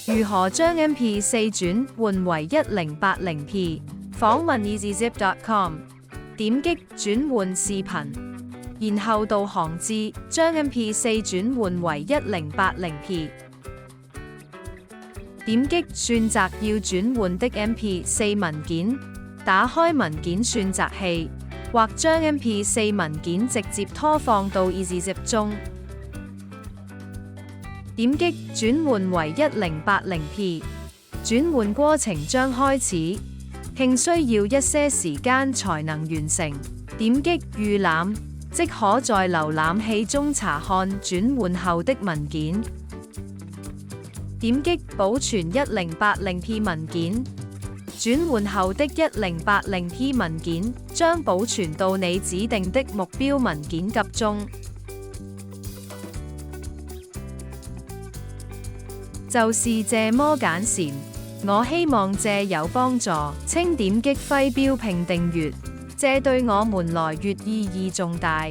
如何將 MP4 轉換為 1080p？ 訪問 EasyZip.com， 點擊轉換視頻，然後導航至將 MP4 轉換為 1080p。 點擊選擇要轉換的 MP4 文件，打開文件選擇器，或將 MP4 文件直接拖放到 EasyZip 中。點擊轉換為 1080p， 轉換過程將開始，並需要一些時間才能完成。點擊預覽，即可在瀏覽器中查看轉換後的文件。點擊保存 1080p 文件，轉換後的 1080p 文件將保存到你指定的目標文件夾中。就是這麼簡單，我希望這有幫助。請點擊徽標並訂閱，這對我們來越意義重大。